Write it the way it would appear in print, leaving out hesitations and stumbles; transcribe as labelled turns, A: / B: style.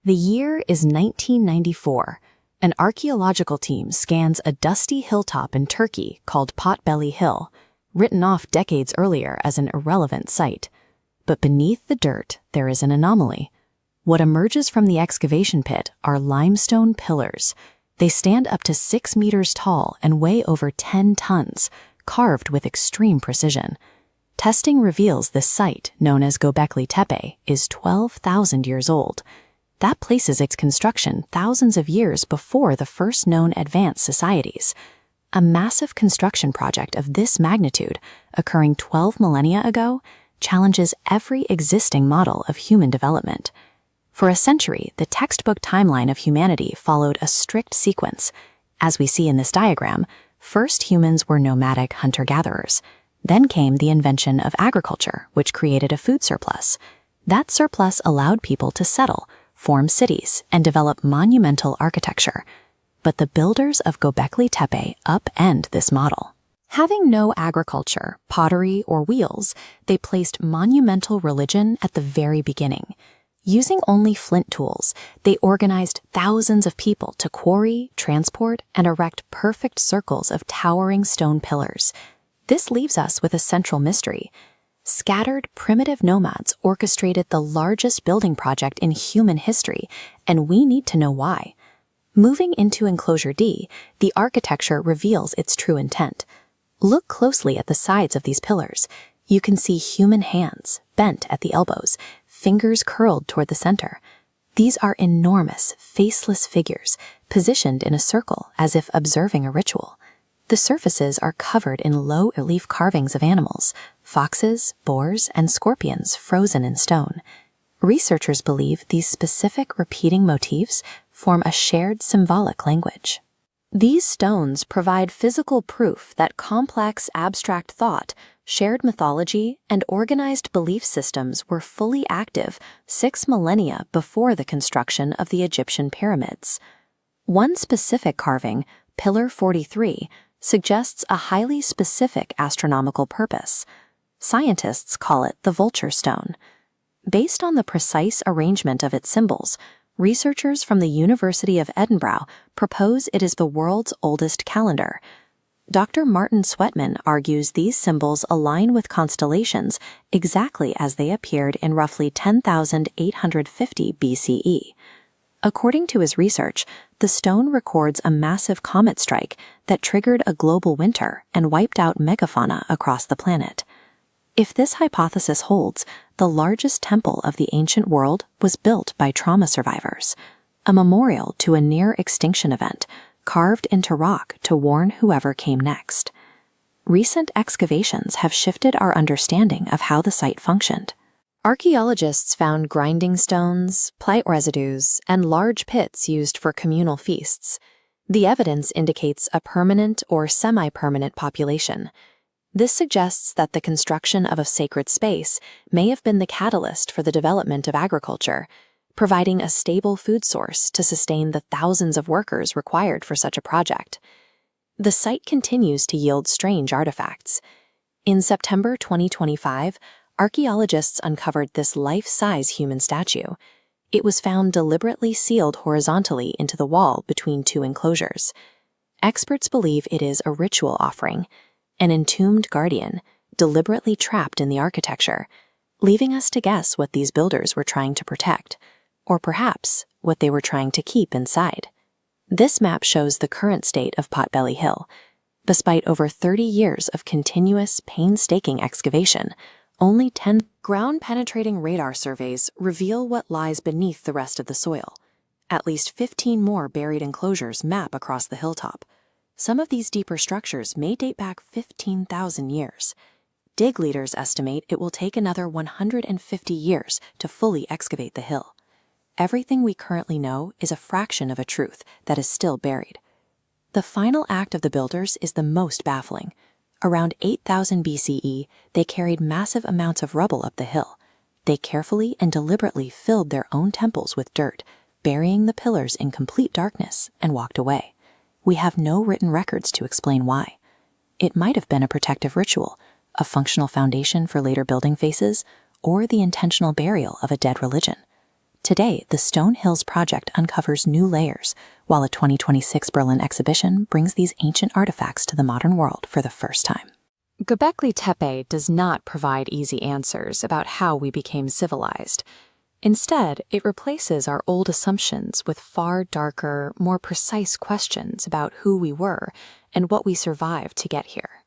A: The year is 1994. An archaeological team scans a dusty hilltop in Turkey called Potbelly Hill, written off decades earlier as an irrelevant site. But beneath the dirt, there is an anomaly. What emerges from the excavation pit are limestone pillars. They stand up to 6 meters tall and weigh over 10 tons, carved with extreme precision. Testing reveals this site, known as Göbekli Tepe, is 12,000 years old. That places its construction thousands of years before the first known advanced societies. A massive construction project of this magnitude, occurring 12 millennia ago, challenges every existing model of human development. For a century, the textbook timeline of humanity followed a strict sequence. As we see in this diagram, first humans were nomadic hunter-gatherers. Then came the invention of agriculture, which created a food surplus. That surplus allowed people to settle, form cities, and develop monumental architecture. But the builders of Göbekli Tepe upend this model. Having no agriculture, pottery, or wheels, they placed monumental religion at the very beginning. Using only flint tools, they organized thousands of people to quarry, transport, and erect perfect circles of towering stone pillars. This leaves us with a central mystery. Scattered, primitive nomads orchestrated the largest building project in human history, and we need to know why. Moving into Enclosure D, the architecture reveals its true intent. Look closely at the sides of these pillars. You can see human hands, bent at the elbows, fingers curled toward the center. These are enormous, faceless figures, positioned in a circle as if observing a ritual. The surfaces are covered in low-relief carvings of animals, foxes, boars, and scorpions frozen in stone. Researchers believe these specific repeating motifs form a shared symbolic language. These stones provide physical proof that complex abstract thought, shared mythology, and organized belief systems were fully active 6 millennia before the construction of the Egyptian pyramids. One specific carving, Pillar 43, suggests a highly specific astronomical purpose. Scientists call it the Vulture Stone. Based on the precise arrangement of its symbols, researchers from the University of Edinburgh propose it is the world's oldest calendar. Dr. Martin Sweatman argues these symbols align with constellations exactly as they appeared in roughly 10,850 BCE. According to his research, the stone records a massive comet strike that triggered a global winter and wiped out megafauna across the planet. If this hypothesis holds, the largest temple of the ancient world was built by trauma survivors, a memorial to a near-extinction event carved into rock to warn whoever came next. Recent excavations have shifted our understanding of how the site functioned. Archaeologists found grinding stones, plite residues, and large pits used for communal feasts. The evidence indicates a permanent or semi-permanent population. This suggests that the construction of a sacred space may have been the catalyst for the development of agriculture, providing a stable food source to sustain the thousands of workers required for such a project. The site continues to yield strange artifacts. In September 2025, archaeologists uncovered this life-size human statue. It was found deliberately sealed horizontally into the wall between 2 enclosures. Experts believe it is a ritual offering, an entombed guardian, deliberately trapped in the architecture, leaving us to guess what these builders were trying to protect, or perhaps what they were trying to keep inside. This map shows the current state of Potbelly Hill. Despite over 30 years of continuous, painstaking excavation, only 10 ground-penetrating radar surveys reveal what lies beneath the rest of the soil. At least 15 more buried enclosures map across the hilltop. Some of these deeper structures may date back 15,000 years. Dig leaders estimate it will take another 150 years to fully excavate the hill. Everything we currently know is a fraction of a truth that is still buried. The final act of the builders is the most baffling. Around 8,000 BCE, they carried massive amounts of rubble up the hill. They carefully and deliberately filled their own temples with dirt, burying the pillars in complete darkness, and walked away. We have no written records to explain why. It might have been a protective ritual, a functional foundation for later building phases, or the intentional burial of a dead religion. Today, the Stone Hills Project uncovers new layers, while a 2026 Berlin exhibition brings these ancient artifacts to the modern world for the first time. Göbekli Tepe does not provide easy answers about how we became civilized. Instead, it replaces our old assumptions with far darker, more precise questions about who we were and what we survived to get here.